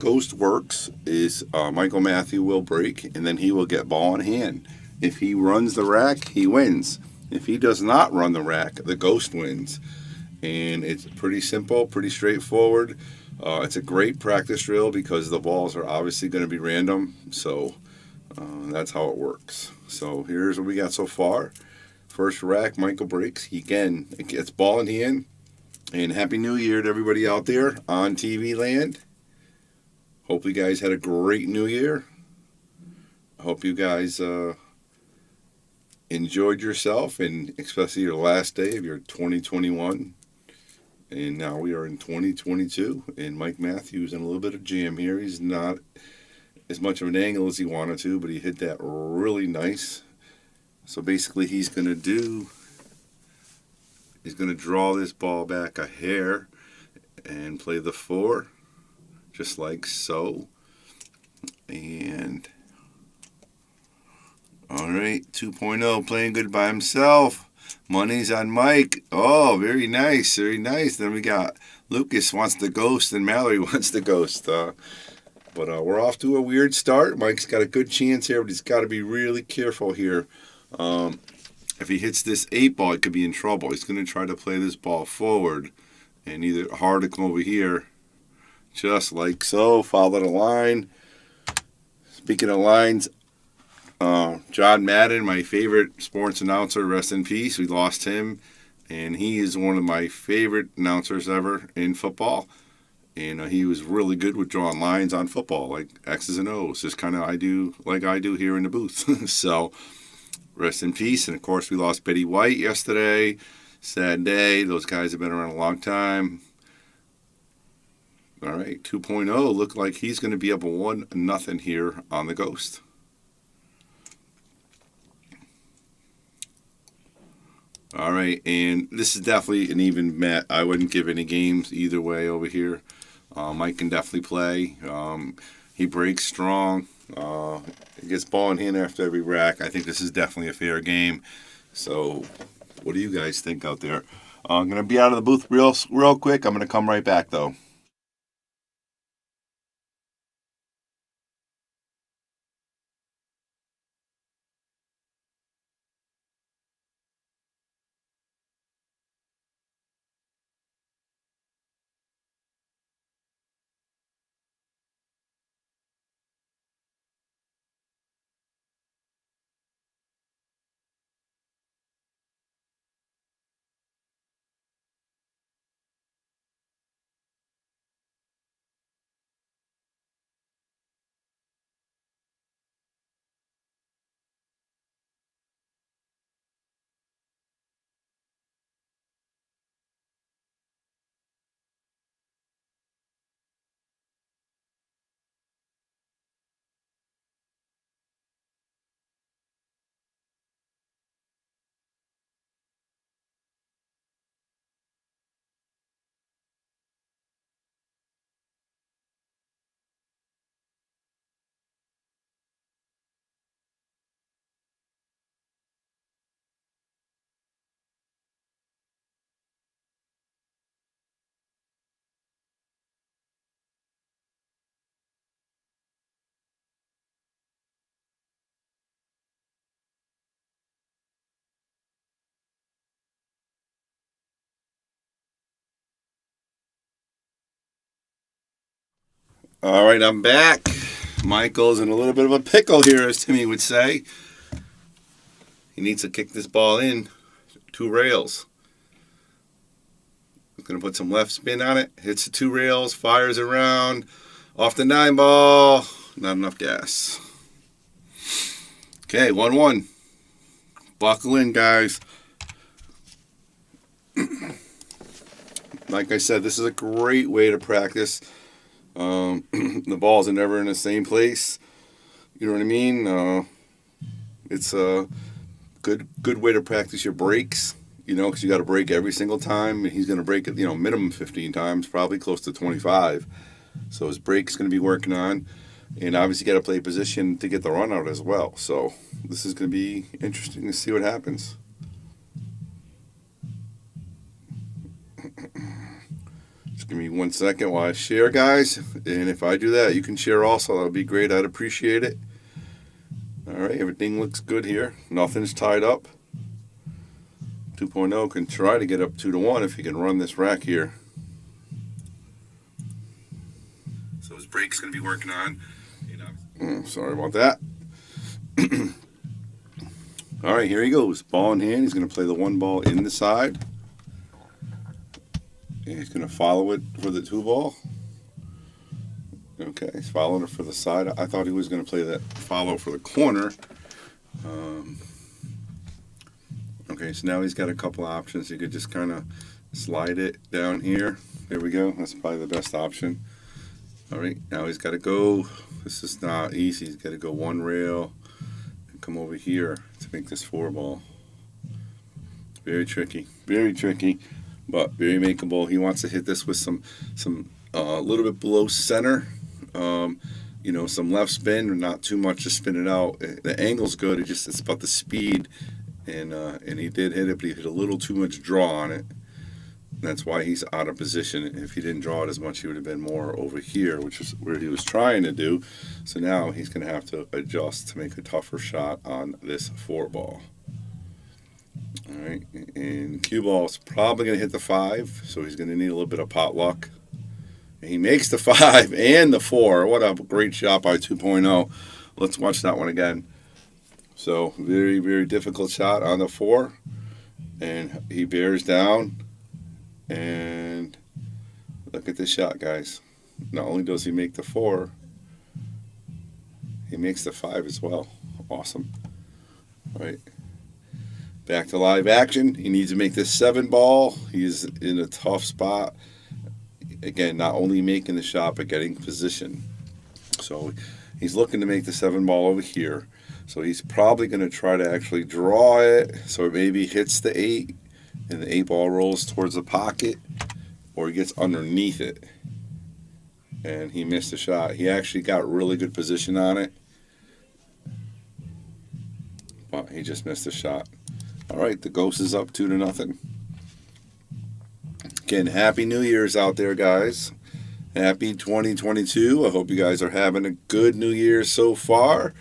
Ghost works is Michael Matthew will break, and then he will get ball in hand. If he runs the rack, he wins. If he does not run the rack, the ghost wins. And it's pretty simple, pretty straightforward. It's a great practice drill because the balls are obviously going to be random. So that's how it works. So here's what we got so far. First rack, Michael breaks. He again gets ball in hand. And Happy New Year to everybody out there on TV land. Hope you guys had a great New Year. I hope you guys enjoyed yourself, and especially your last day of your 2021. And now we are in 2022, and Mike Matthews in a little bit of jam here. He's not as much of an angle as he wanted to, but he hit that really nice. So basically, he's going to draw this ball back a hair and play the 4, just like so. And all right, 2.0 playing good by himself. Money's on Mike. Oh, very nice, very nice. Then we got Lucas wants the ghost and Mallory wants the ghost. But we're off to a weird start. Mike's got a good chance here, but he's got to be really careful here. If he hits this 8 ball, he could be in trouble. He's going to try to play this ball forward and either hard to come over here, just like so. Follow the line. Speaking of lines, John Madden, my favorite sports announcer, rest in peace. We lost him, and he is one of my favorite announcers ever in football. And he was really good with drawing lines on football, like X's and O's, just kind of I do here in the booth. So, rest in peace. And of course, we lost Betty White yesterday. Sad day. Those guys have been around a long time. All right, 2.0. Look like he's going to be up 1-0 here on the Ghost. All right, and this is definitely an even bet. I wouldn't give any games either way over here. Mike can definitely play. He breaks strong. He gets ball in hand after every rack. I think this is definitely a fair game. So what do you guys think out there? I'm going to be out of the booth real quick. I'm going to come right back, though. All right, I'm back. Michael's in a little bit of a pickle here, as Timmy would say. He needs to kick this ball in 2 rails. He's going to put some left spin on it. Hits the 2 rails, fires around. Off the 9 ball. Not enough gas. Okay, 1-1. Buckle in, guys. Like I said, this is a great way to practice. The balls are never in the same place. You know what I mean? It's a good way to practice your breaks. Because you got to break every single time. And he's going to break it, minimum 15 times, probably close to 25. So his break's going to be working on. And obviously got to play position to get the run out as well. So this is going to be interesting to see what happens. Just Give me 1 second while I share, guys. And if I do that, you can share also. That would be great. I'd appreciate it. All right, everything looks good here. Nothing's tied up. 2.0 can try to get up 2-1 if he can run this rack here. So his brake's going to be working on. Sorry about that. All right, here he goes. Ball in hand. He's going to play the 1 ball in the side. And he's going to follow it for the 2 ball. Okay, he's following it for the side. I thought he was going to play that follow for the corner. Okay, so now he's got a couple options. He could just kind of slide it down here. There we go. That's probably the best option. All right, now he's got to go. This is not easy. He's got to go 1 rail and come over here to make this 4 ball. Very tricky, but very makeable. He wants to hit this with some a little bit below center. You know, some left spin, not too much to spin it out. The angle's good. It's about the speed, and he did hit it, but he hit a little too much draw on it. That's why he's out of position. If he didn't draw it as much, he would have been more over here, which is where he was trying to do. So now he's going to have to adjust to make a tougher shot on this 4 ball. All right, and cue ball is probably going to hit the 5, so he's going to need a little bit of pot luck. And he makes the 5 and the 4. What a great shot by 2.0. Let's watch that one again. So very, very difficult shot on the 4, and he bears down. And look at this shot, guys. Not only does he make the 4, he makes the 5 as well. Awesome. All right. Back to live action. He needs to make this 7 ball. He's in a tough spot. Again, not only making the shot, but getting position. So he's looking to make the 7 ball over here. So he's probably going to try to actually draw it so it maybe hits the 8. And the 8 ball rolls towards the pocket, or he gets underneath it. And he missed a shot. He actually got really good position on it, but he just missed a shot. All right, the Ghost is up 2-0. Again, Happy New Year's out there, guys. Happy 2022. I hope you guys are having a good New Year so far.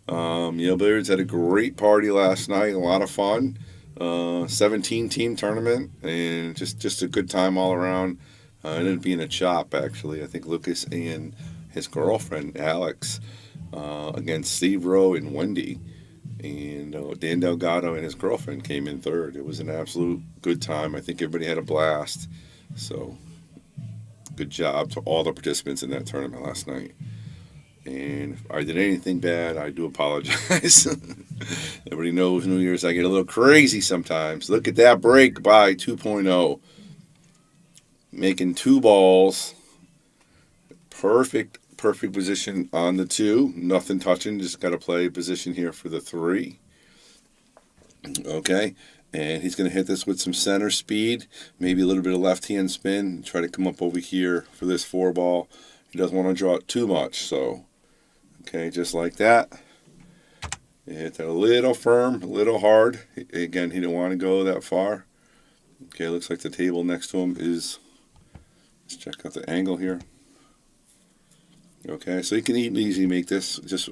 Yale Billiards had a great party last night, a lot of fun. 17-team tournament, and just a good time all around. It ended up being a chop, actually. I think Lucas and his girlfriend, Alex, against Steve Rowe and Wendy. And Dan Delgado and his girlfriend came in 3rd. It was an absolute good time. I think everybody had a blast. So, good job to all the participants in that tournament last night. And if I did anything bad, I do apologize. Everybody knows New Year's I get a little crazy sometimes. Look at that break by 2.0. Making 2 balls. Perfect position on the 2. Nothing touching. Just got to play position here for the 3. Okay. And he's going to hit this with some center speed. Maybe a little bit of left-hand spin. Try to come up over here for this 4 ball. He doesn't want to draw it too much, so... Okay, just like that. Hit that a little firm, a little hard. Again, he didn't want to go that far. Okay, looks like the table next to him is... Let's check out the angle here. Okay, so he can easily make this. Just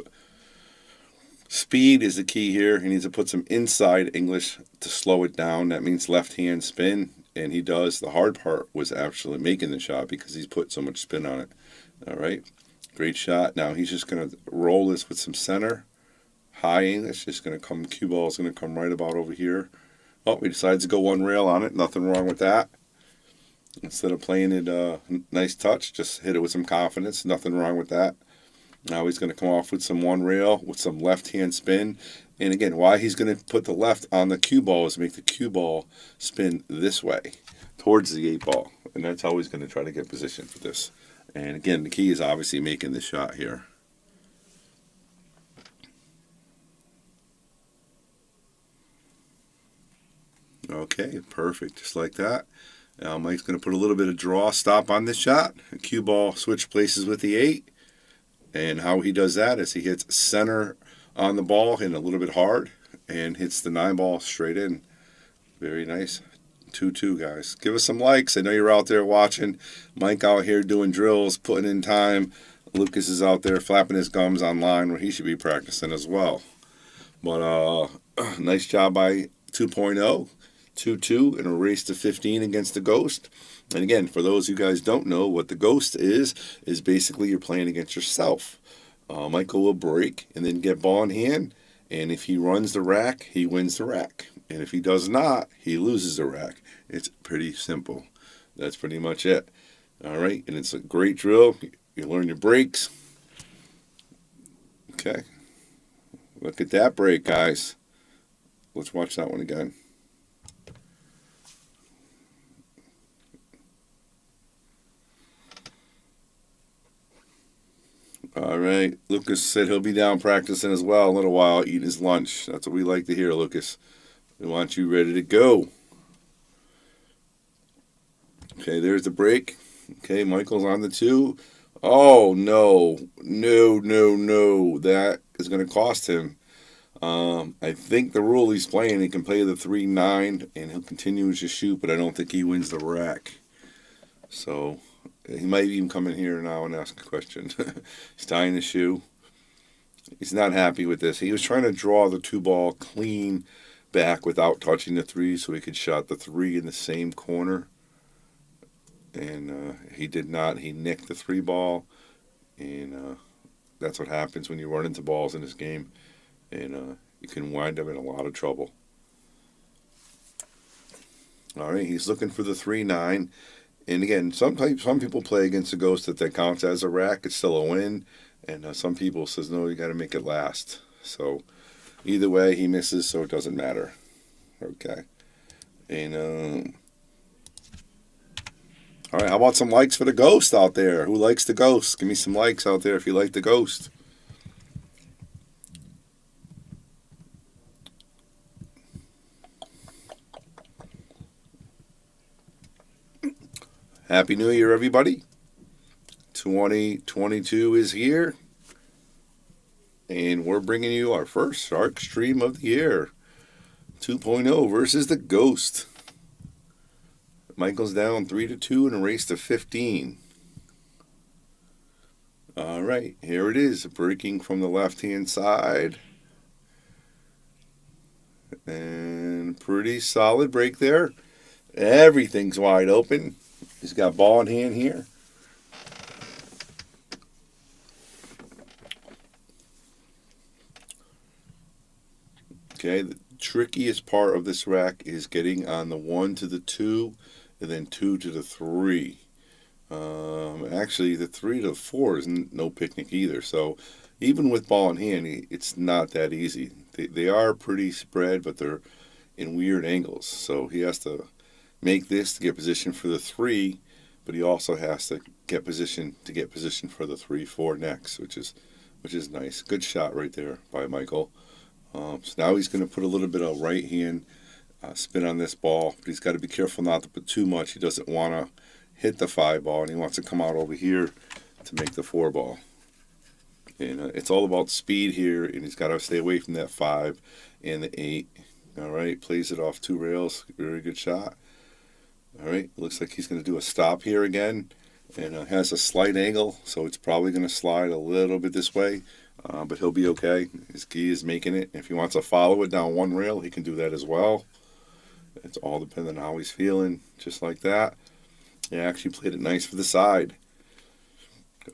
speed is the key here. He needs to put some inside English to slow it down. That means left-hand spin, and he does. The hard part was actually making the shot because he's put so much spin on it. All right. Great shot. Now he's just going to roll this with some center. High English. Just going to come, cue ball is going to come right about over here. Oh, he decides to go 1 rail on it. Nothing wrong with that. Instead of playing it nice touch, just hit it with some confidence. Nothing wrong with that. Now he's going to come off with some 1 rail with some left-hand spin. And again, why he's going to put the left on the cue ball is to make the cue ball spin this way towards the 8 ball. And that's how he's going to try to get position for this. And again, the key is obviously making the shot here. Okay, perfect. Just like that. Now Mike's going to put a little bit of draw stop on this shot. Cue ball switch places with the 8. And how he does that is he hits center on the ball, hitting a little bit hard, and hits the 9 ball straight in. Very nice. 2-2, guys. Give us some likes. I know you're out there watching. Mike out here doing drills, putting in time. Lucas is out there flapping his gums online where he should be practicing as well. But nice job by 2.0. 2-2 in a race to 15 against the Ghost. And again, for those of you guys don't know what the Ghost is basically you're playing against yourself. Michael will break and then get ball in hand. And if he runs the rack, he wins the rack. And if he does not, he loses the rack. It's pretty simple. That's pretty much it. All right, and it's a great drill. You learn your breaks. Okay. Look at that break, guys. Let's watch that one again. All right. Lucas said he'll be down practicing as well in a little while, eating his lunch. That's what we like to hear, Lucas. We want you ready to go. Okay, there's the break. Okay, Michael's on the 2. Oh, no. No. That is going to cost him. I think the rule he's playing, he can play the 3-9, and he'll continue to shoot, but I don't think he wins the rack. So he might even come in here now and ask a question. He's tying the shoe. He's not happy with this. He was trying to draw the 2-ball clean back without touching the 3 so he could shot the 3 in the same corner. And he did not. He nicked the 3-ball. And that's what happens when you run into balls in this game. And you can wind up in a lot of trouble. All right, he's looking for the 3-9. And again, some people play against the Ghost that counts as a rack. It's still a win. And some people says, no, you got to make it last. So either way, he misses, so it doesn't matter. Okay. And all right, how about some likes for the Ghost out there? Who likes the Ghost? Give me some likes out there if you like the Ghost. Happy New Year, everybody. 2022 is here. And we're bringing you our first Shark Stream of the year. 2.0 versus the Ghost. Michael's down 3-2 in a race to 15. All right, here it is. Breaking from the left-hand side. And pretty solid break there. Everything's wide open. He's got ball in hand here. Okay, the trickiest part of this rack is getting on the 1 to the 2 and then 2 to the 3. Actually, the 3 to 4 is no picnic either. So even with ball in hand, it's not that easy. They are pretty spread, but they're in weird angles. So he has to make this to get position for the 3, but he also has to get position for the 3-4 next, which is nice. Good shot right there by Michael. So now he's going to put a little bit of right hand spin on this ball, but he's got to be careful not to put too much. He doesn't want to hit the 5 ball, and he wants to come out over here to make the 4 ball. And it's all about speed here, and he's got to stay away from that 5 and the 8. All right, plays it off 2 rails. Very good shot. All right, looks like he's going to do a stop here again, and has a slight angle, so it's probably going to slide a little bit this way, but he'll be okay. His key is making it. If he wants to follow it down 1 rail, he can do that as well. It's all depending on how he's feeling, just like that. He actually played it nice for the side.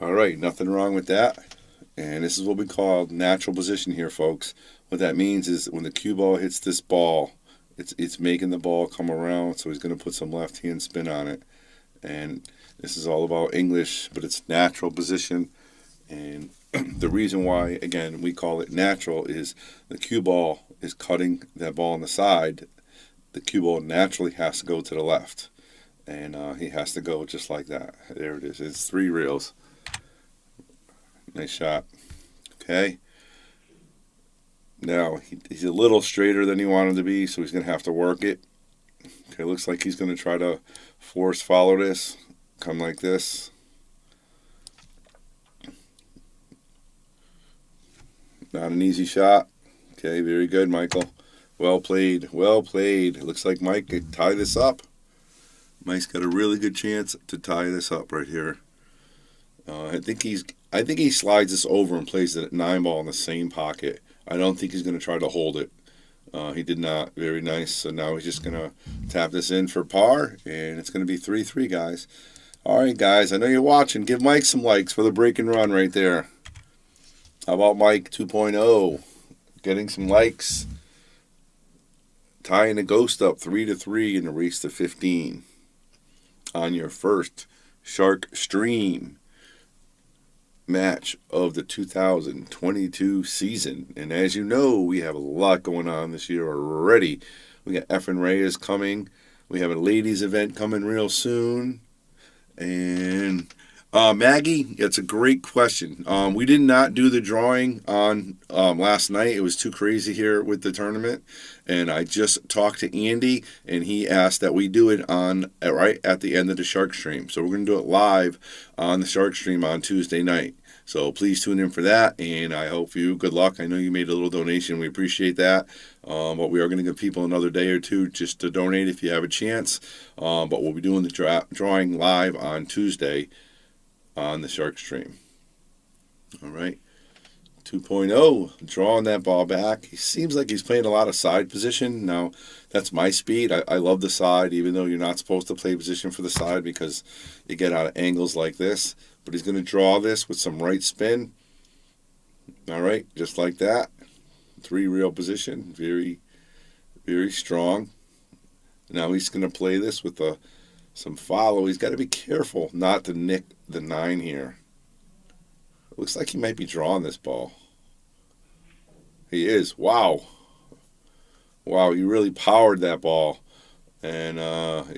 All right, nothing wrong with that. And this is what we call natural position here, folks. What that means is when the cue ball hits this ball, it's making the ball come around, so he's going to put some left-hand spin on it. And this is all about English, but it's natural position. And the reason why, again, we call it natural is the cue ball is cutting that ball on the side. The cue ball naturally has to go to the left. And he has to go just like that. There it is. It's 3 rails. Nice shot. Okay. Now, he's a little straighter than he wanted to be, so he's going to have to work it. Okay, looks like he's going to try to force follow this. Come like this. Not an easy shot. Okay, very good, Michael. Well played. Well played. Looks like Mike could tie this up. Mike's got a really good chance to tie this up right here. I think he slides this over and plays it at 9 ball in the same pocket. I don't think he's going to try to hold it. He did not. Very nice. So now he's just going to tap this in for par, and it's going to be 3-3, guys. All right, guys. I know you're watching. Give Mike some likes for the break and run right there. How about Mike 2.0? Getting some likes. Tying the Ghost up 3-3 in the race to 15 on your first Shark Stream match of the 2022 season. And as you know, we have a lot going on this year already. We got Efren Reyes coming. We have a ladies event coming real soon. And Maggie, it's a great question. We did not do the drawing on last night. It was too crazy here with the tournament. And I just talked to Andy, and he asked that we do it on right at the end of the Shark Stream. So we're going to do it live on the Shark Stream on Tuesday night. So please tune in for that, and I hope you good luck. I know you made a little donation. We appreciate that. But we are going to give people another day or two just to donate if you have a chance. But we'll be doing the drawing live on Tuesday on the Shark Stream. All right. 2.0, drawing that ball back. He seems like he's playing a lot of side position. Now, that's my speed. I love the side, even though you're not supposed to play position for the side because you get out of angles like this. But he's going to draw this with some right spin. All right, just like that. 3 real position. Very, very strong. Now he's going to play this with some follow. He's got to be careful not to nick the 9 here. It looks like he might be drawing this ball. He is. Wow. Wow, he really powered that ball. And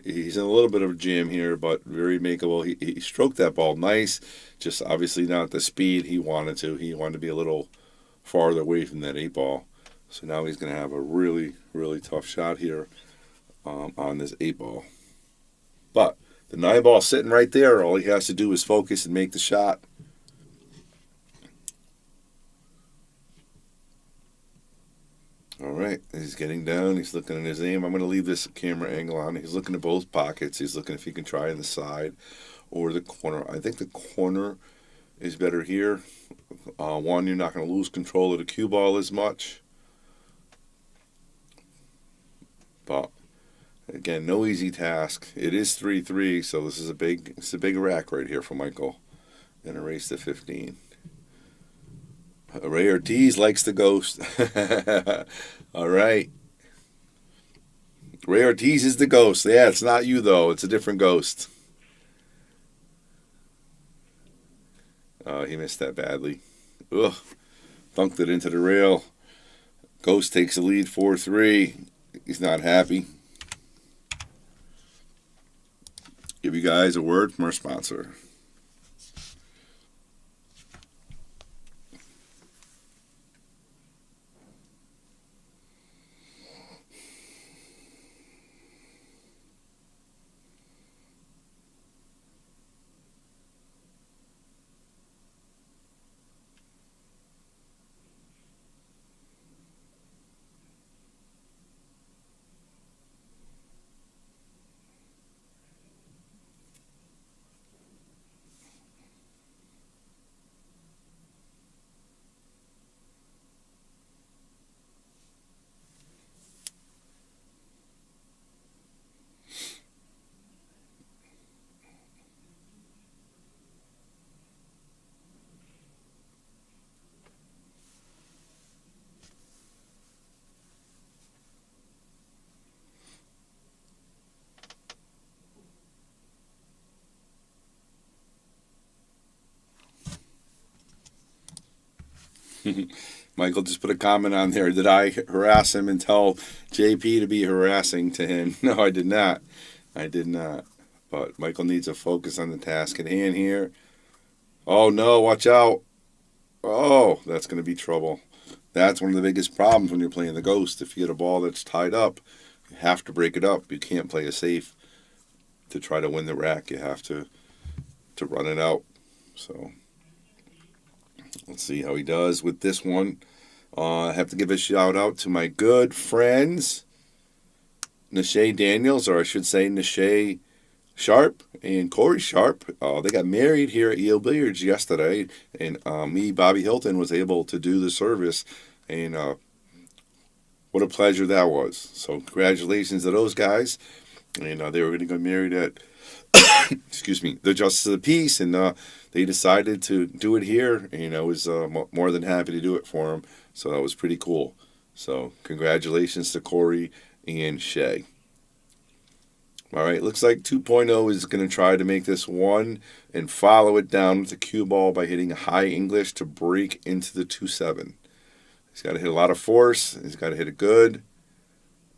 he's in a little bit of a jam here, but very makeable. He stroked that ball nice. Just obviously not the speed he wanted to. He wanted to be a little farther away from that 8 ball. So now he's going to have a really, really tough shot here on this 8 ball. But the 9 ball sitting right there. All he has to do is focus and make the shot. All right, he's getting down. He's looking at his aim. I'm going to leave this camera angle on. He's looking at both pockets. He's looking if he can try in the side or the corner. I think the corner is better here. One, you're not going to lose control of the cue ball as much. But again, no easy task. It is 3-3, so this is a big rack right here for Michael in a race to 15. Ray Ortiz likes the Ghost. All right. Ray Ortiz is the Ghost. Yeah, it's not you, though. It's a different Ghost. He missed that badly. Ugh. Thunked it into the rail. Ghost takes the lead 4-3. He's not happy. Give you guys a word from our sponsor. Michael just put a comment on there. Did I harass him and tell JP to be harassing to him? No, I did not. I did not. But Michael needs to focus on the task at hand here. Oh, no, watch out. Oh, that's going to be trouble. That's one of the biggest problems when you're playing the Ghost. If you get a ball that's tied up, you have to break it up. You can't play a safe to try to win the rack. You have to run it out. So let's see how he does with this one. I have to give a shout out to my good friends, Nashay Daniels, or I should say Nashay Sharp and Corey Sharp. They got married here at EO Billiards yesterday, and me, Bobby Hilton, was able to do the service, and what a pleasure that was. So congratulations to those guys, and they were going to get married at, excuse me, the Justice of the Peace, and they decided to do it here, and I was more than happy to do it for them, so that was pretty cool. So congratulations to Corey and Shay. All right, looks like 2.0 is going to try to make this one and follow it down with the cue ball by hitting a high English to break into the 2-7. He's got to hit a lot of force. He's got to hit it good.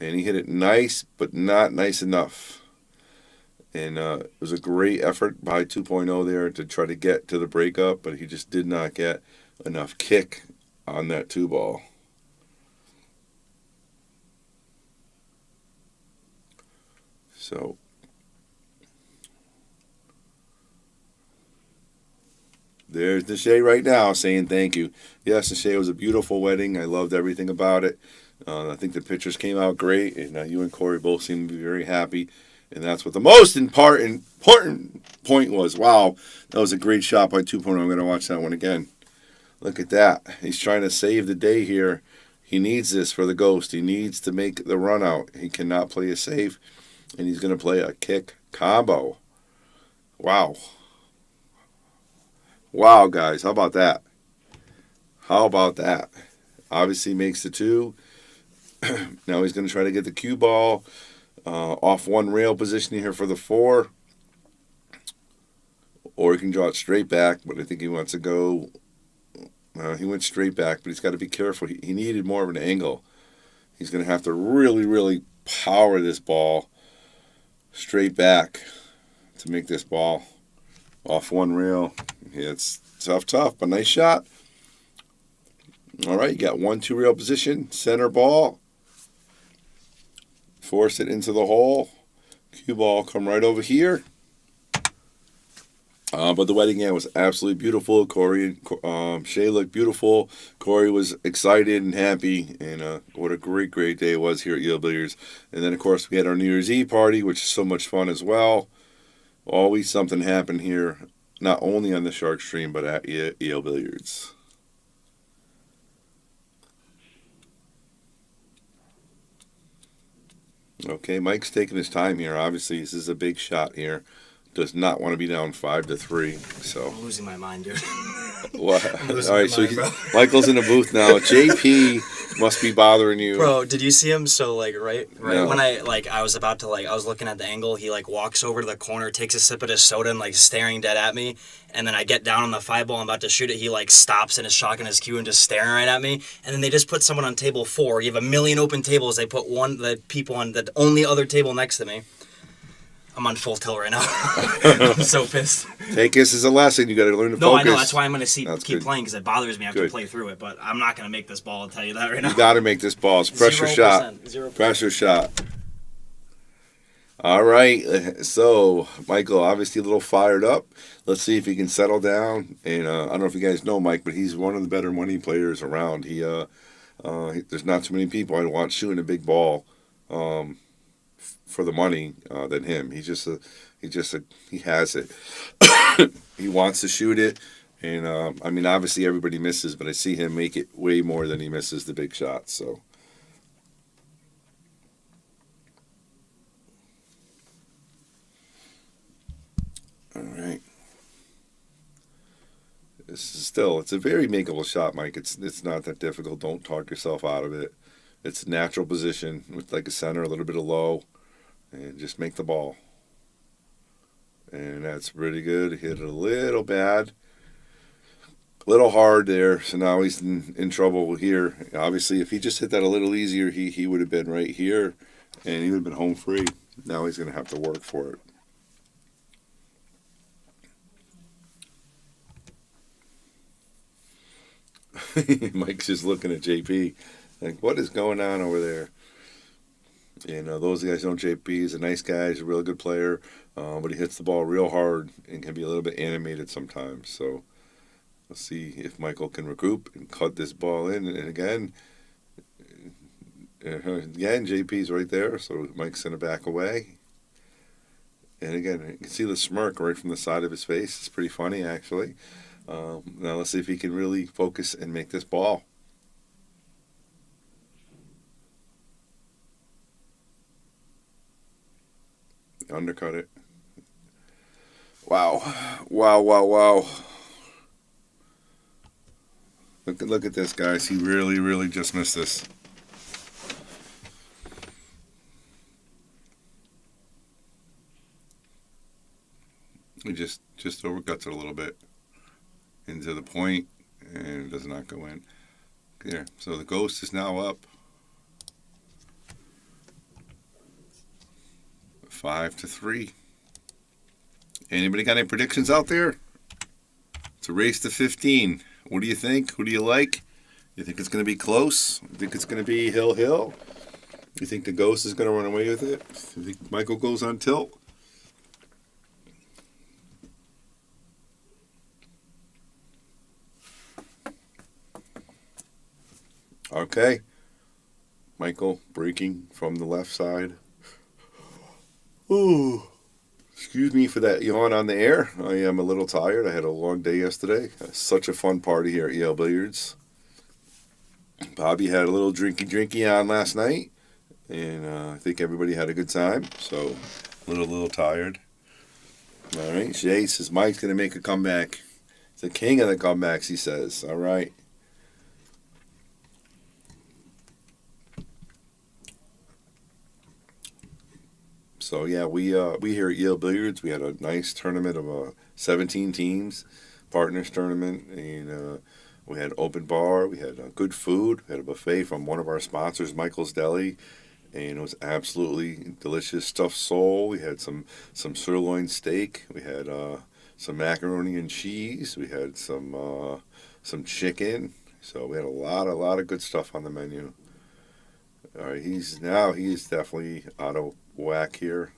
And he hit it nice, but not nice enough. And it was a great effort by 2.0 there to try to get to the breakup, but he just did not get enough kick on that 2-ball. So there's Nashay right now saying thank you. Yes, Nashay, was a beautiful wedding. I loved everything about it. I think the pictures came out great, and you and Corey both seem to be very happy. And that's what the most important point was. Wow, that was a great shot by 2.0. I'm going to watch that one again. Look at that. He's trying to save the day here. He needs this for the Ghost. He needs to make the run out. He cannot play it safe. And he's going to play a kick combo. Wow. Wow, guys. How about that? How about that? Obviously makes the 2. Now he's going to try to get the cue ball off one rail position here for the 4. Or he can draw it straight back, but I think he wants to go. He went straight back, but he's got to be careful. He needed more of an angle. He's going to have to really, really power this ball straight back to make this ball off one rail. Yeah, it's tough, but nice shot. All right, you got 1-2 rail position, center ball. Force it into the hole. Cue ball come right over here. But the wedding was absolutely beautiful. Corey and Shay looked beautiful. Corey was excited and happy, and what a great day it was here at EO Billiards. And then, of course, we had our New Year's Eve party, which is so much fun as well. Always something happened here, not only on the Shark Stream, but at EO Billiards. Okay, Mike's taking his time here. Obviously, this is a big shot here. Does not want to be down 5-3. So I'm losing my mind, dude. What? All right, so Michael's in the booth now. JP must be bothering you, bro. Did you see him? So right no. When I was about to I was looking at the angle. He walks over to the corner, takes a sip of his soda, and staring dead at me. And then I get down on the 5-ball, I'm about to shoot it. He stops in his shotgun his cue and just staring right at me. And then they just put someone on table 4. You have a million open tables. They put the people on the only other table next to me. I'm on full tilt right now. I'm so pissed. Take this as a lesson. You got to learn to focus. No, I know. That's why I'm going to keep good. playing, because it bothers me. I have to play through it. But I'm not going to make this ball, I'll tell you that right now. You got to make this ball. It's pressure 0%, shot. 0%. Pressure shot. All right. So, Michael, obviously a little fired up. Let's see if he can settle down. And I don't know if you guys know Mike, but he's one of the better money players around. There's not too many people I want shooting a big ball. For the money than him. He has it. He wants to shoot it, and obviously everybody misses, but I see him make it way more than he misses the big shots. So, all right. It's a very makeable shot, Mike. It's not that difficult. Don't talk yourself out of it. It's a natural position with a center, a little bit of low. And just make the ball. And that's pretty good. Hit it a little bad. A little hard there. So now he's in trouble here. Obviously, if he just hit that a little easier, he would have been right here. And he would have been home free. Now he's going to have to work for it. Mike's just looking at JP. What is going on over there? Those guys know JP is a nice guy. He's a real good player, but he hits the ball real hard and can be a little bit animated sometimes. So Let's see if Michael can recoup and cut this ball in. And again, JP's right there, so Mike's going to back away. And again, you can see the smirk right from the side of his face. It's pretty funny, actually. Now let's see if he can really focus and make this ball. Undercut it. Wow. Wow, wow, wow. Look at this, guys. He really, really just missed this. He just overcuts it a little bit into the point, and it does not go in. There. So the Ghost is now up 5-3. Anybody got any predictions out there? It's a race to 15. What do you think? Who do you like? You think it's going to be close? You think it's going to be hill? You think the Ghost is going to run away with it? You think Michael goes on tilt? Okay. Michael breaking from the left side. Ooh. Excuse me for that yawn on the air. I am a little tired. I had a long day yesterday. Such a fun party here at Yale Billiards. Bobby had a little drinky on last night, and I think everybody had a good time. So, a little tired. All right, Shay says Mike's going to make a comeback. He's the king of the comebacks, he says. All right. So yeah, we here at Yale Billiards, we had a nice tournament of 17 teams, partners tournament, and we had open bar, we had good food, we had a buffet from one of our sponsors, Michael's Deli, and it was absolutely delicious stuffed sole. We had some sirloin steak, we had some macaroni and cheese, we had some chicken. So we had a lot of good stuff on the menu. All right, he's definitely out of whack here.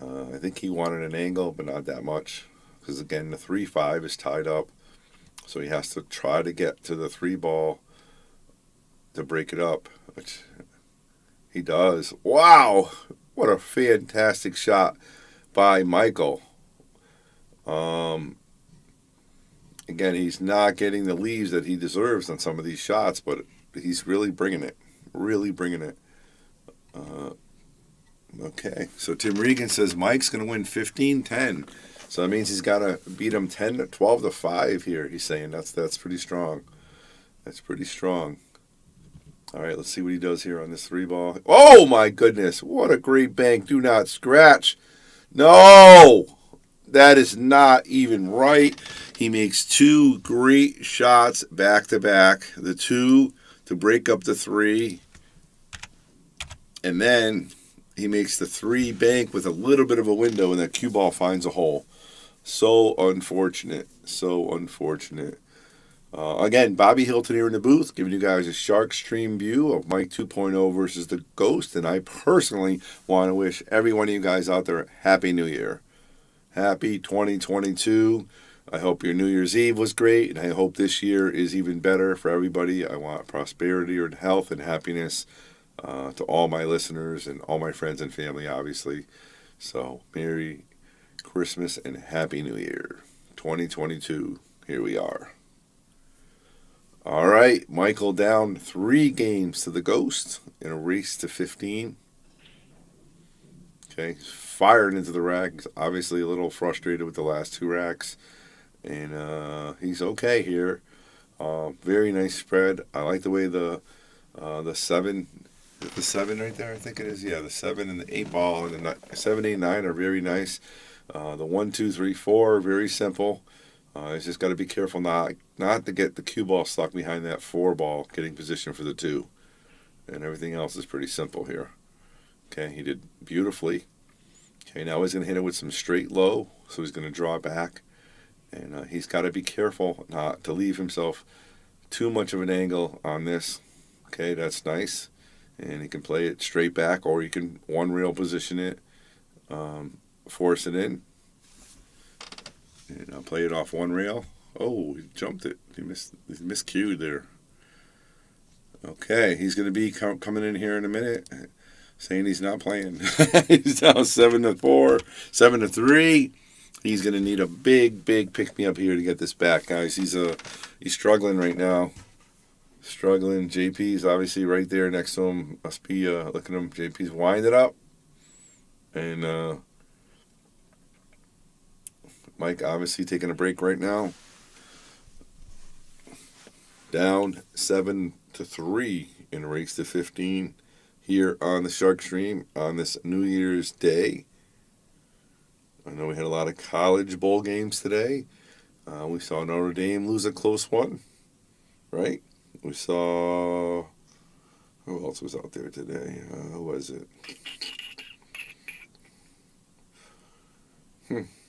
I think he wanted an angle, but not that much, because again the 3-5 is tied up, so he has to try to get to the 3 ball to break it up, which he does. Wow, what a fantastic shot by Michael. Again, he's not getting the leaves that he deserves on some of these shots, but he's really bringing it. Okay, so Tim Regan says Mike's going to win 15-10. So that means he's got to beat him 12-5 here. He's saying that's pretty strong. That's pretty strong. All right, let's see what he does here on this 3 ball. Oh my goodness, what a great bank. Do not scratch. No, that is not even right. He makes 2 great shots back to back. The 2 to break up the 3, and then he makes the 3 bank with a little bit of a window, and that cue ball finds a hole. So unfortunate. Again, Bobby Hilton here in the booth, giving you guys a Shark Stream view of Mike 2.0 versus the Ghost, and I personally want to wish every one of you guys out there Happy New Year. Happy 2022. I hope your New Year's Eve was great, and I hope this year is even better for everybody. I want prosperity and health and happiness to all my listeners and all my friends and family, obviously. So, Merry Christmas and Happy New Year. 2022, here we are. All right, Michael down 3 games to the Ghost in a race to 15. Okay, fired into the rack. He's obviously a little frustrated with the last 2 racks. And he's okay here. Very nice spread. I like the way the 7, the 7 right there, I think it is. Yeah, the 7 and the 8 ball and the 7, 8, 9 are very nice. The 1, 2, 3, 4 are very simple. He's just got to be careful not to get the cue ball stuck behind that 4 ball, getting position for the 2. And everything else is pretty simple here. Okay, he did beautifully. Okay, now he's going to hit it with some straight low, so he's going to draw back. And he's got to be careful not to leave himself too much of an angle on this. Okay, that's nice. And he can play it straight back, or you can one rail position it, force it in. And I'll play it off 1 rail. Oh, he jumped it. He miscued there. Okay, he's going to be coming in here in a minute, saying he's not playing. He's down 7-4, 7-3. He's going to need a big pick me up here to get this back, guys. He's struggling right now. Struggling. JP's obviously right there next to him. Must be look at him. JP's winding up, and Mike obviously taking a break right now. Down 7-3 in race to 15 here on the Shark Stream on this New Year's Day. I know we had a lot of college bowl games today. We saw Notre Dame lose a close one, right? We saw, who else was out there today? Who was it?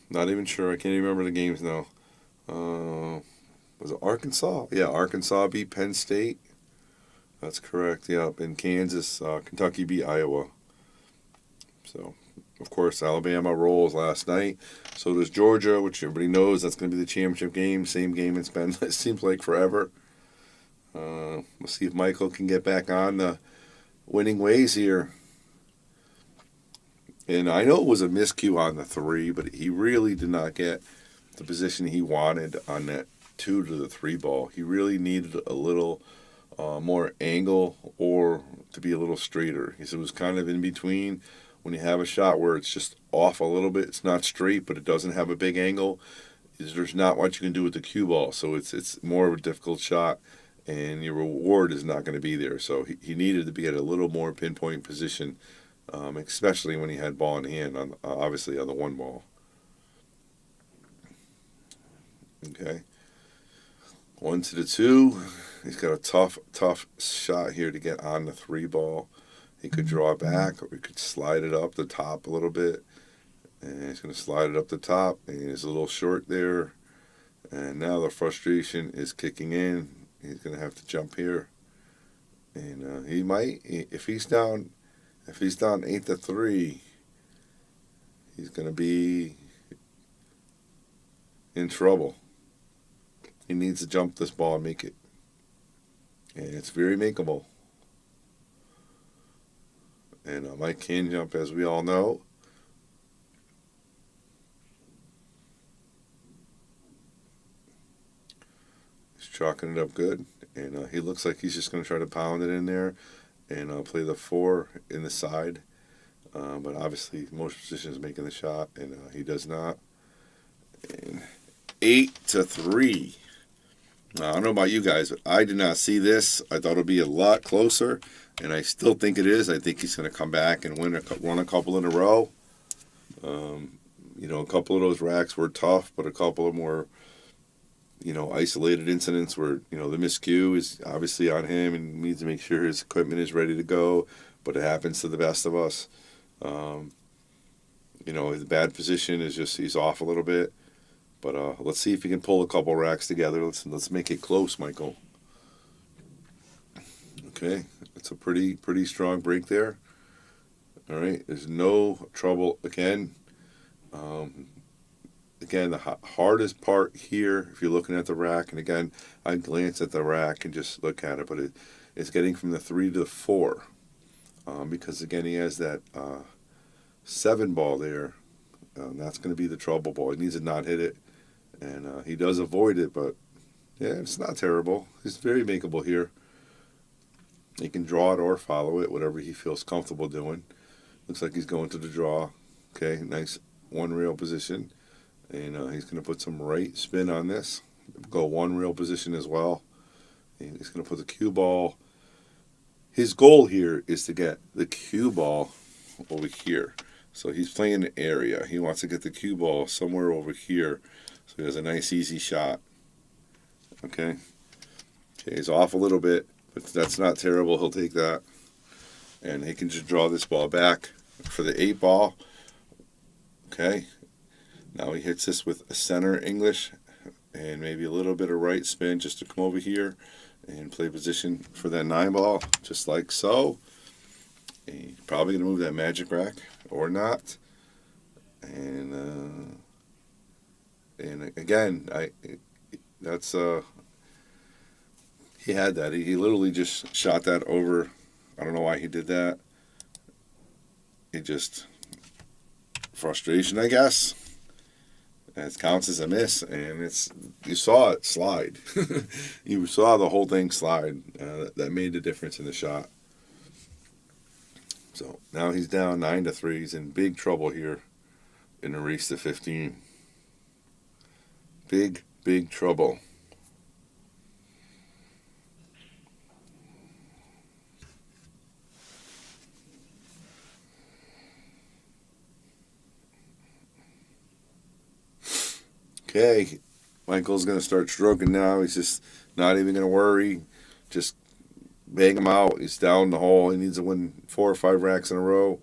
Not even sure. I can't even remember the games now. Was it Arkansas? Yeah, Arkansas beat Penn State. That's correct. Yep. In Kansas, Kentucky beat Iowa. So, of course, Alabama rolls last night. So does Georgia, which everybody knows that's going to be the championship game. Same game it's been, it seems like, forever. We'll see if Michael can get back on the winning ways here. And I know it was a miscue on the 3, but he really did not get the position he wanted on that 2 to the 3 ball. He really needed a little more angle or to be a little straighter. He said it was kind of in between. When you have a shot where it's just off a little bit, it's not straight, but it doesn't have a big angle, there's not much you can do with the cue ball. So it's more of a difficult shot, and your reward is not going to be there. So he needed to be at a little more pinpoint position, especially when he had ball in hand, obviously on the 1 ball. Okay. 1 to the 2. He's got a tough shot here to get on the 3 ball. He could draw back, or he could slide it up the top a little bit. And he's going to slide it up the top, and he's a little short there. And now the frustration is kicking in. He's going to have to jump here. And he might, if he's down 8-3, he's going to be in trouble. He needs to jump this ball and make it. And it's very makeable. And Mike can jump, as we all know. He's chalking it up good. And he looks like he's just going to try to pound it in there and play the 4 in the side. But obviously, most positions making the shot, and he does not. And 8-3. Now, I don't know about you guys, but I did not see this. I thought it would be a lot closer, and I still think it is. I think he's going to come back and run a couple in a row. A couple of those racks were tough, but a couple of more, isolated incidents where, the miscue is obviously on him and he needs to make sure his equipment is ready to go, but it happens to the best of us. His bad position is just he's off a little bit. But let's see if he can pull a couple racks together. Let's make it close, Michael. Okay, it's a pretty strong break there. All right, there's no trouble again. Again, the hardest part here, if you're looking at the rack, and again, I glance at the rack and just look at it, but it's getting from the 3 to the 4. Because again, he has that 7 ball there. That's going to be the trouble ball. He needs to not hit it. And he does avoid it, but yeah, it's not terrible. He's very makeable here. He can draw it or follow it, whatever he feels comfortable doing. Looks like he's going to the draw. Okay, nice 1 rail position. And he's going to put some right spin on this. Go 1 rail position as well. And he's going to put the cue ball. His goal here is to get the cue ball over here. So he's playing the area. He wants to get the cue ball somewhere over here. So he has a nice, easy shot. Okay, he's off a little bit, but that's not terrible. He'll take that. And he can just draw this ball back for the 8 ball. Okay, now he hits this with a center English and maybe a little bit of right spin just to come over here and play position for that 9 ball, just like so. And he's probably going to move that magic rack or not. And again, That's he had that. He literally just shot that over. I don't know why he did that. He just frustration, I guess. And it counts as a miss, and you saw it slide. You saw the whole thing slide. That made the difference in the shot. So now he's down 9-3. He's in big trouble here in the race to 15. Big trouble. Okay, Michael's going to start stroking now. He's just not even going to worry. Just bang him out. He's down the hole. He needs to win 4 or 5 racks in a row.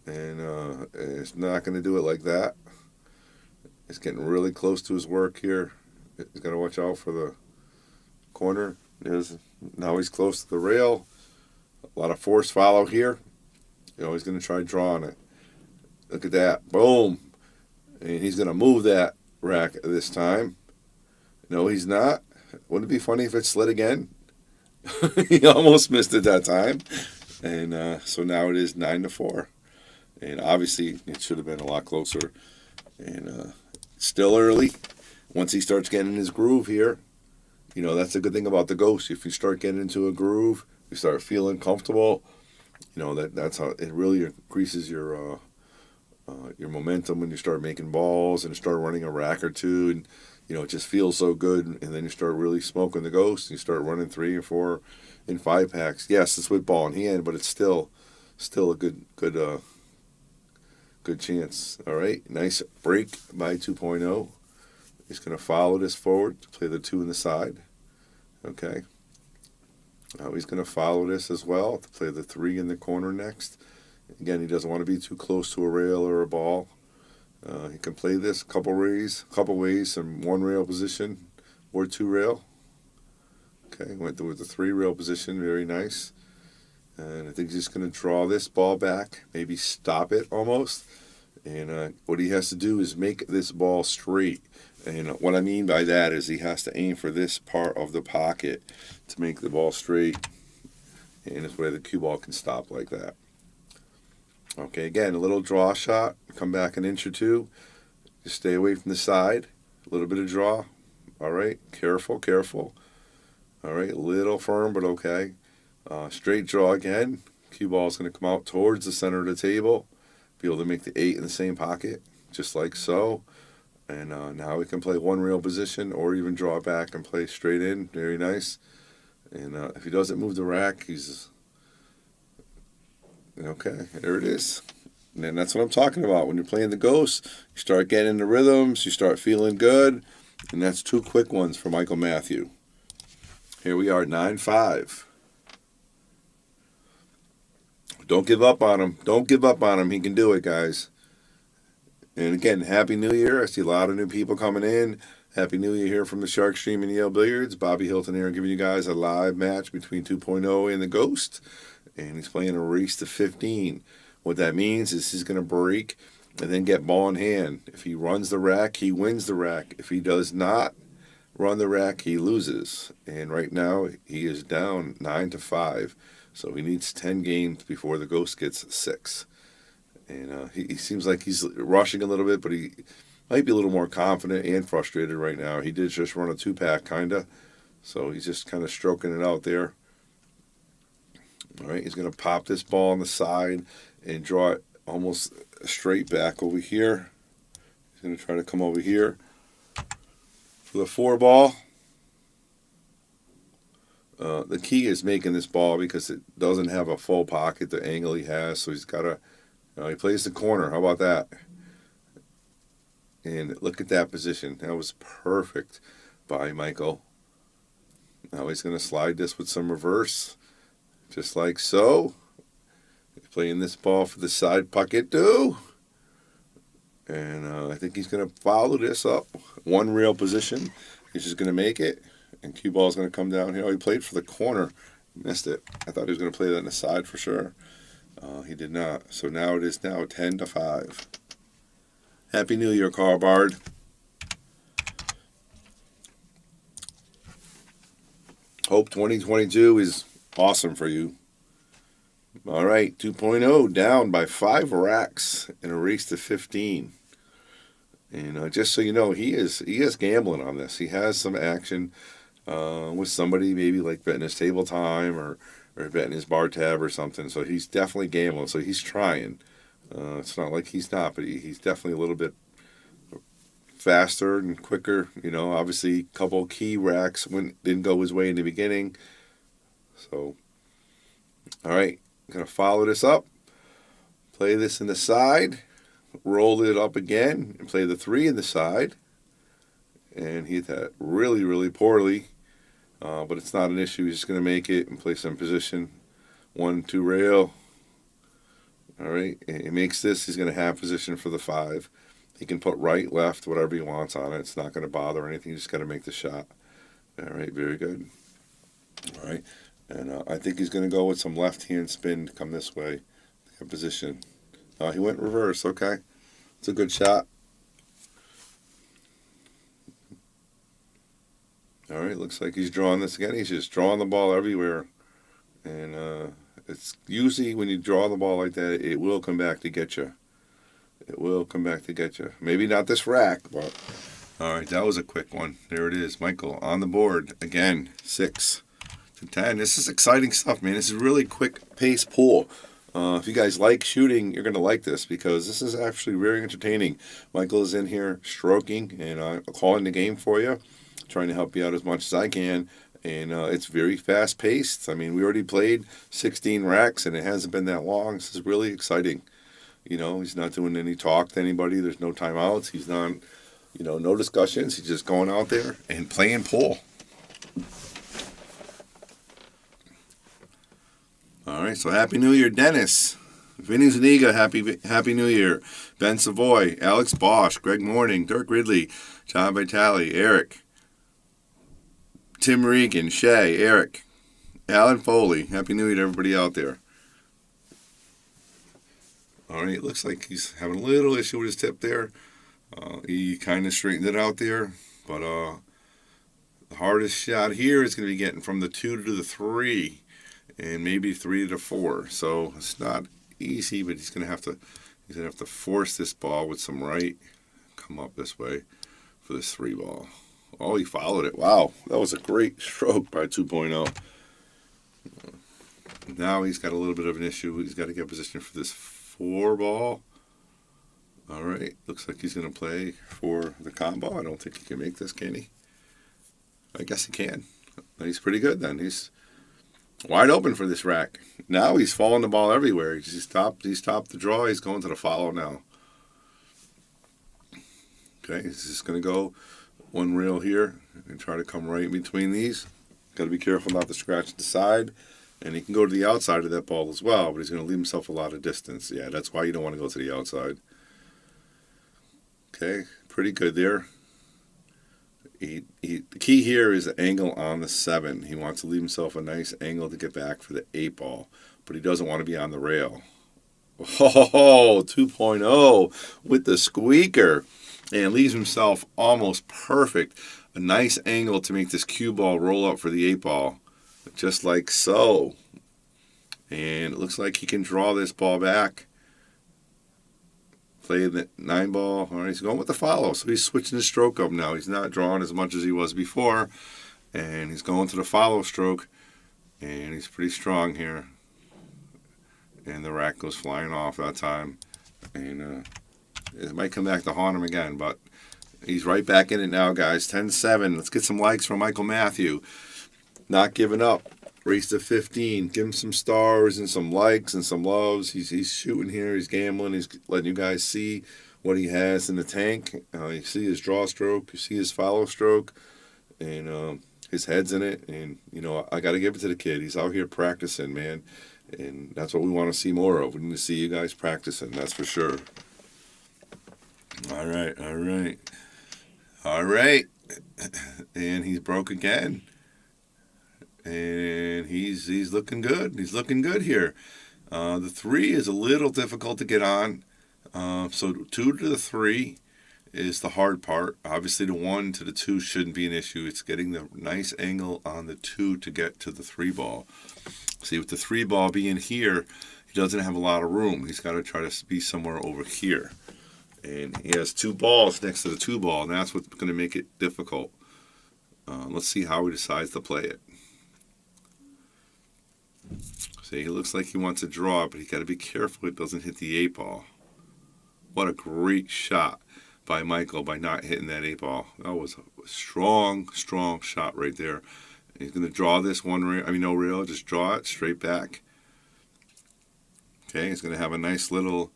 And he's not going to do it like that. He's getting really close to his work here. He's got to watch out for the corner. Now he's close to the rail. A lot of force follow here. He's going to try drawing it. Look at that. Boom. And he's going to move that rack this time. No, he's not. Wouldn't it be funny if it slid again? He almost missed it that time. And so now it is 9-4. And obviously it should have been a lot closer. And still early. Once he starts getting in his groove here, that's a good thing about the Ghost. If you start getting into a groove, you start feeling comfortable, that's how it really increases your momentum when you start making balls and start running a rack or two, and it just feels so good. And then you start really smoking the Ghost, and you start running 3 or 4 and 5 packs. Yes, it's with ball in hand, but it's still a good chance. All right, nice break by 2.0. He's going to follow this forward to play the 2 in the side. Okay. Now he's going to follow this as well to play the 3 in the corner next. Again, he doesn't want to be too close to a rail or a ball. He can play this a couple ways, some 1 rail position or 2 rail. Okay, went with the 3 rail position, very nice. And I think he's just going to draw this ball back, maybe stop it almost. And what he has to do is make this ball straight. And what I mean by that is he has to aim for this part of the pocket to make the ball straight. And this way the cue ball can stop like that. Okay, again, a little draw shot. Come back an inch or 2. Just stay away from the side. A little bit of draw. All right, careful. All right, a little firm, but okay. Straight draw again. Cue ball is going to come out towards the center of the table. Be able to make the 8 in the same pocket, just like so. And now we can play 1 rail position or even draw it back and play straight in. Very nice. And if he doesn't move the rack, he's... Okay, there it is. And that's what I'm talking about. When you're playing the Ghost, you start getting the rhythms, you start feeling good. And that's 2 quick ones for Michael Matthew. Here we are, 9-5. Don't give up on him. Don't give up on him. He can do it, guys. And again, Happy New Year. I see a lot of new people coming in. Happy New Year here from the Shark Stream and Yale Billiards. Bobby Hilton here giving you guys a live match between 2.0 and the Ghost. And he's playing a race to 15. What that means is he's going to break and then get ball in hand. If he runs the rack, he wins the rack. If he does not run the rack, he loses. And right now, he is down 9-5. So he needs 10 games before the Ghost gets 6. And he seems like he's rushing a little bit, but he might be a little more confident and frustrated right now. He did just run a 2-pack, kind of. So he's just kind of stroking it out there. All right, he's going to pop this ball on the side and draw it almost straight back over here. He's going to try to come over here for the 4 ball. The key is making this ball because it doesn't have a full pocket, the angle he has, so he's got to, he plays the corner. How about that? And look at that position. That was perfect by Michael. Now he's going to slide this with some reverse, just like so. He's playing this ball for the side pocket too. And I think he's going to follow this up. 1 rail position. He's just going to make it. And cue ball is going to come down here. Oh, he played for the corner. Missed it. I thought he was going to play that on the side for sure. He did not. So now it is now 10-5. Happy New Year, Carl Bard. Hope 2022 is awesome for you. All right, 2.0 down by 5 racks in a race to 15. And just so you know, he is gambling on this. He has some action with somebody, maybe like betting his table time or betting his bar tab or something. So he's definitely gambling. So he's trying. It's not like he's not, but he's definitely a little bit faster and quicker. Obviously, a couple key racks didn't go his way in the beginning. So, all right, I'm going to follow this up. Play this in the side. Roll it up again and play the 3 in the side. And he hit that really, really poorly. But it's not an issue. He's just going to make it and play some position. 1, 2 rail. All right. And he makes this. He's going to have position for the 5. He can put right, left, whatever he wants on it. It's not going to bother anything. You just got to make the shot. All right. Very good. All right. And I think he's going to go with some left-hand spin to come this way. Position. He went reverse. Okay. It's a good shot. All right, looks like he's drawing this again. He's just drawing the ball everywhere. And it's usually when you draw the ball like that, it will come back to get you. It will come back to get you. Maybe not this rack, but... All right, that was a quick one. There it is. Michael on the board. Again, 6 to 10. This is exciting stuff, man. This is really quick pace pool. If you guys like shooting, you're going to like this because this is actually very entertaining. Michael is in here stroking and calling the game for you, trying to help you out as much as I can. And it's very fast-paced. I mean, we already played 16 racks, and it hasn't been that long. This is really exciting. He's not doing any talk to anybody. There's no timeouts. He's not, no discussions. He's just going out there and playing pool. All right, so Happy New Year, Dennis. Vinny Zuniga, Happy New Year. Ben Savoy, Alex Bosch, Greg Morning, Dirk Ridley, John Vitale, Eric, Tim Regan, Shay, Eric, Alan Foley. Happy New Year to everybody out there. All right, it looks like he's having a little issue with his tip there. He kind of straightened it out there, but the hardest shot here is going to be getting from the 2 to the 3. And maybe 3 to 4. So it's not easy, but he's gonna have to force this ball with some right, come up this way for this 3 ball. Oh, he followed it. Wow, that was a great stroke by 2.0. Now he's got a little bit of an issue. He's got to get position for this 4 ball. All right, looks like he's gonna play for the combo. I don't think he can make this, can he? I guess he can. He's pretty good then. He's wide open for this rack. Now he's following the ball everywhere. He's stopped the draw. He's going to the follow now. Okay, he's just going to go 1 rail here and try to come right in between these. Got to be careful not to scratch the side. And he can go to the outside of that ball as well, but he's going to leave himself a lot of distance. Yeah, that's why you don't want to go to the outside. Okay, pretty good there. The key here is the angle on the 7. He wants to leave himself a nice angle to get back for the 8 ball, but he doesn't want to be on the rail. Oh, 2.0 with the squeaker, and leaves himself almost perfect. A nice angle to make this cue ball roll up for the 8 ball, just like so. And it looks like he can draw this ball back. Play the 9 ball. All right, he's going with the follow. So he's switching his stroke up now. He's not drawing as much as he was before. And he's going to the follow stroke. And he's pretty strong here. And the rack goes flying off that time. And it might come back to haunt him again. But he's right back in it now, guys. 10-7. Let's get some likes from Michael Matthew. Not giving up. Race to 15. Give him some stars and some likes and some loves. He's shooting here. He's gambling. He's letting you guys see what he has in the tank. You see his draw stroke. You see his follow stroke. And his head's in it. And, I got to give it to the kid. He's out here practicing, man. And that's what we want to see more of. We need to see you guys practicing. That's for sure. All right. And he's broke again. And he's looking good. He's looking good here. The 3 is a little difficult to get on. So 2 to the 3 is the hard part. Obviously, the 1 to the 2 shouldn't be an issue. It's getting the nice angle on the 2 to get to the 3 ball. See, with the 3 ball being here, he doesn't have a lot of room. He's got to try to be somewhere over here. And he has 2 balls next to the 2 ball, and that's what's going to make it difficult. Let's see how he decides to play it. See, he looks like he wants to draw, but he got to be careful it doesn't hit the 8 ball. What a great shot by Michael by not hitting that 8 ball. That was a strong, strong shot right there. He's going to draw this one rail. No rail. Just draw it straight back. Okay, he's going to have a nice little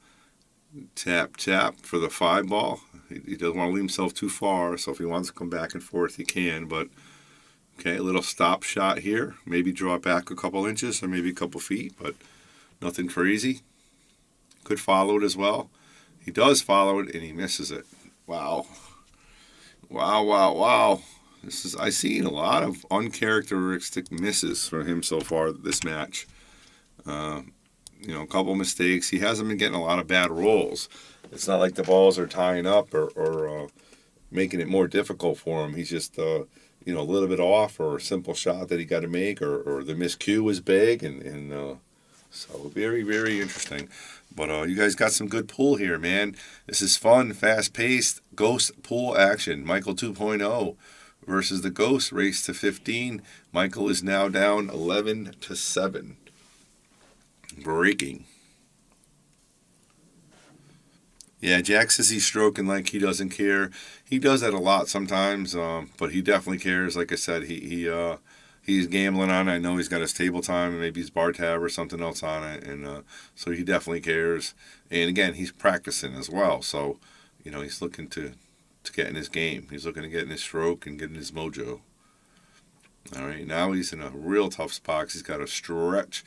tap for the 5 ball. He doesn't want to leave himself too far, so if he wants to come back and forth, he can. But okay, a little stop shot here. Maybe draw it back a couple inches or maybe a couple feet, but nothing crazy. Could follow it as well. He does follow it and he misses it. Wow. Wow. I've seen a lot of uncharacteristic misses from him so far this match. A couple mistakes. He hasn't been getting a lot of bad rolls. It's not like the balls are tying up or making it more difficult for him. He's just a little bit off, or a simple shot that he got to make, or the miscue was big, and so very, very interesting. But you guys got some good pool here, man. This is fun, fast-paced Ghost pool action. Michael 2.0 versus the Ghost, race to 15. Michael is now down 11-7. Breaking. Yeah, Jack says he's stroking like he doesn't care. He does that a lot sometimes, but he definitely cares. Like I said, he's gambling on it. I know he's got his table time and maybe his bar tab or something else on it, and so he definitely cares. And again, he's practicing as well, so he's looking to get in his game. He's looking to get in his stroke and get in his mojo. All right, now he's in a real tough spot. He's got to stretch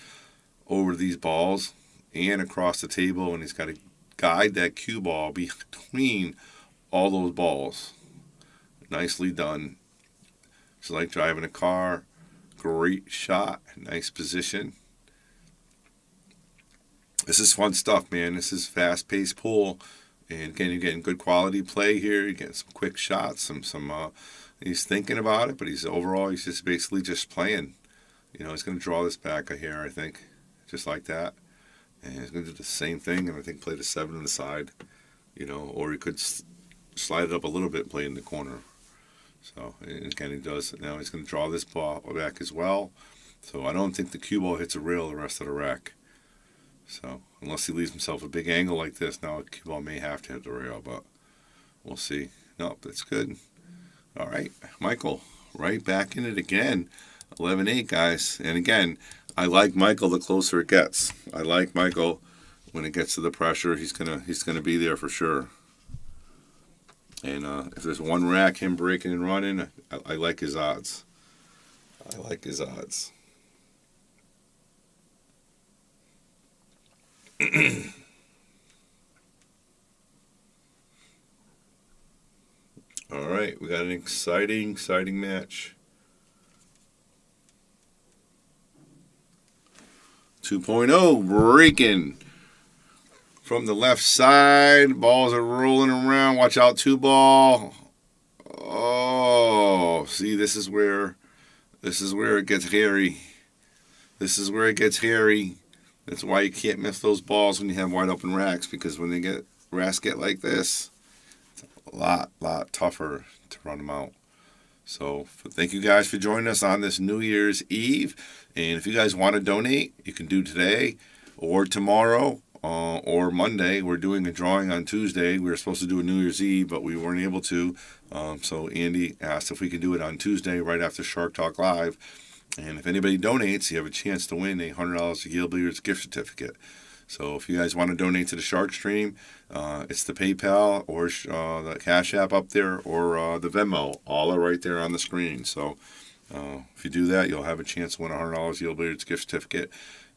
over these balls and across the table, and he's got to guide that cue ball between all those balls. Nicely done. It's like driving a car. Great shot. Nice position. This is fun stuff, man. This is fast-paced pool. And again, you're getting good quality play here. You're getting some quick shots. He's thinking about it, but he's just basically just playing. He's going to draw this back here, I think. Just like that. And he's going to do the same thing, and I think play the 7 on the side, or he could slide it up a little bit and play in the corner. So, and again, he does. Now he's going to draw this ball back as well. So I don't think the cue ball hits a rail the rest of the rack. So unless he leaves himself a big angle like this, now the cue ball may have to hit the rail, but we'll see. Nope, that's good. All right, Michael, right back in it again. 11-8, guys. And again, I like Michael the closer it gets. I like Michael when it gets to the pressure. He's gonna be there for sure. And if there's one rack, him breaking and running, I like his odds. All right, we got an exciting match. 2.0 breaking from the left side. Balls are rolling around. Watch out, 2 ball. Oh, see, this is where it gets hairy. That's why you can't miss those balls when you have wide open racks, because when they racks get like this, it's a lot tougher to run them out. So thank you guys for joining us on this New Year's Eve. And if you guys want to donate, you can do today or tomorrow or Monday. We're doing a drawing on Tuesday. We were supposed to do a New Year's Eve, but we weren't able to. So Andy asked if we could do it on Tuesday right after Shark Talk Live. And if anybody donates, you have a chance to win a $100 Yale Billiards gift certificate. So if you guys want to donate to the Shark Stream, it's the PayPal or the Cash App up there, or the Venmo. All are right there on the screen. So if you do that, you'll have a chance to win a $100 Yale Billiards gift certificate.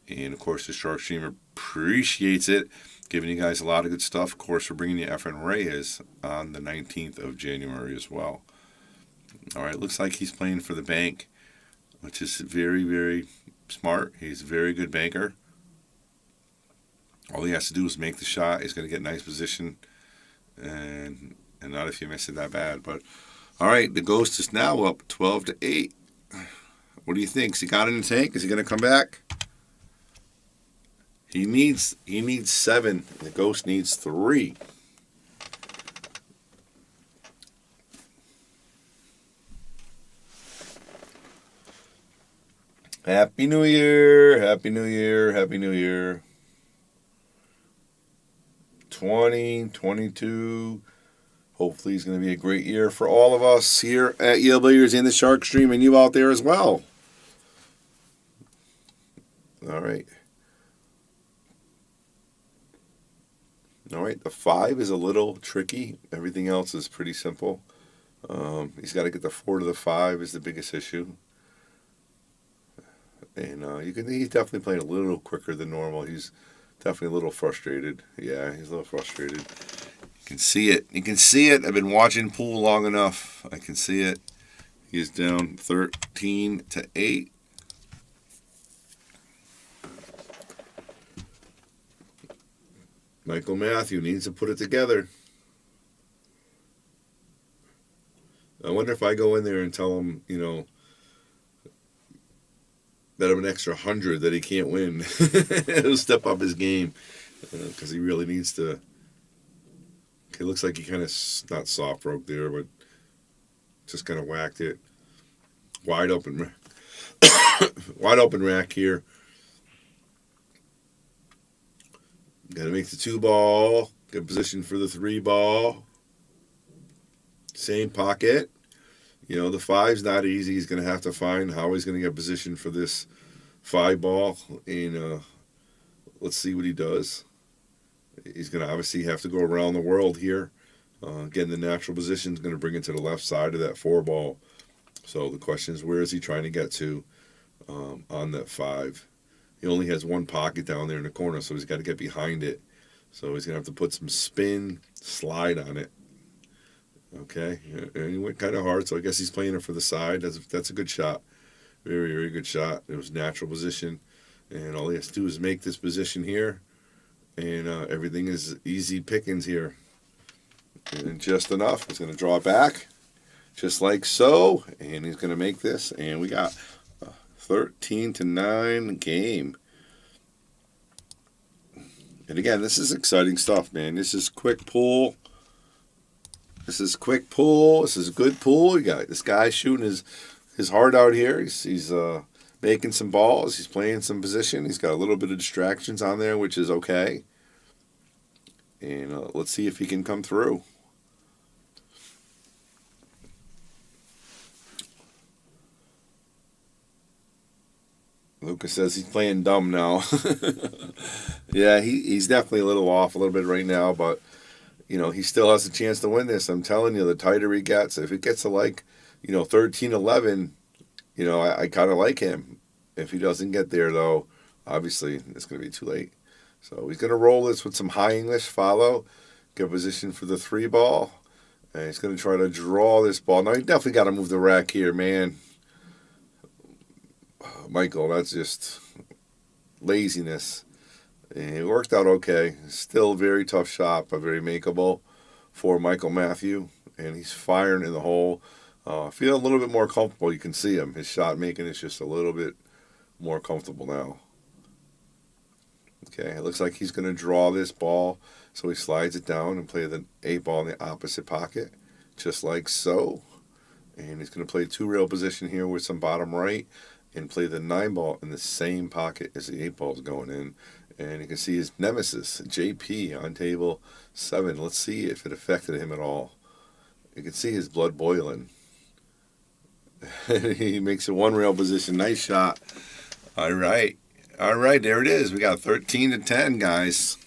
And, of course, the Shark Stream appreciates it, giving you guys a lot of good stuff. Of course, we're bringing you Efren Reyes on the 19th of January as well. All right, looks like he's playing for the bank, which is very, very smart. He's a very good banker. All he has to do is make the shot. He's going to get nice position. And and not if you miss it that bad. But all right, the Ghost is now up 12-8. What do you think? Has he got it in the tank? Is he going to come back? He needs 7. The Ghost needs 3. Happy New Year! Happy New Year! Happy New Year! 2022. Hopefully, it's going to be a great year for all of us here at Yale Billiards and the Shark Stream, and you out there as well. All right. All right, the 5 is a little tricky. Everything else is pretty simple. He's got to get the 4 to the 5 is the biggest issue. And he's definitely playing a little quicker than normal. He's definitely a little frustrated. Yeah, he's a little frustrated. You can see it. You can see it. I've been watching pool long enough. I can see it. He's down 13-8. Michael Matthew needs to put it together. I wonder if I go in there and tell him, bet him an extra 100 that he can't win. He'll step up his game because he really needs to. It looks like he kind of not soft broke there, but just kind of whacked it. Wide open rack here. Got to make the 2 ball. Get position for the 3 ball. Same pocket. The 5's not easy. He's going to have to find how he's going to get position for this 5 ball. And let's see what he does. He's going to obviously have to go around the world here. Again, the natural position is going to bring it to the left side of that 4 ball. So the question is, where is he trying to get to on that 5? He only has 1 pocket down there in the corner, so he's got to get behind it. So he's going to have to put some spin, slide on it. Okay, and he went kind of hard, so I guess he's playing it for the side. That's a good shot. Very, very good shot. It was natural position, and all he has to do is make this position here, and everything is easy pickings here. And just enough. He's going to draw it back, just like so, and he's going to make this, and we got 13-9 game. And again, this is exciting stuff, man. This is quick pool. This is quick pool. This is good pool. You got this guy shooting his heart out here. He's making some balls. He's playing some position. He's got a little bit of distractions on there, which is okay. And let's see if he can come through. Lucas says he's playing dumb now. Yeah, he's definitely a little off a little bit right now, but he still has a chance to win this. I'm telling you, the tighter he gets, if it gets to 13-11, I kind of like him. If he doesn't get there, though, obviously it's going to be too late. So he's going to roll this with some high English, follow, get position for the 3 ball, and he's going to try to draw this ball. Now, he definitely got to move the rack here, man. Michael, that's just laziness. And it worked out okay. Still a very tough shot, but very makeable for Michael Matthew. And he's firing in the hole. Feeling a little bit more comfortable. You can see him. His shot making is just a little bit more comfortable now. Okay, it looks like he's going to draw this ball. So he slides it down and play the 8 ball in the opposite pocket, just like so. And he's going to play 2 rail position here with some bottom right and play the 9 ball in the same pocket as the 8 ball is going in. And you can see his nemesis, JP, on table 7. Let's see if it affected him at all. You can see his blood boiling. He makes a 1 rail position. Nice shot. All right. All right, there it is. We got 13-10, guys.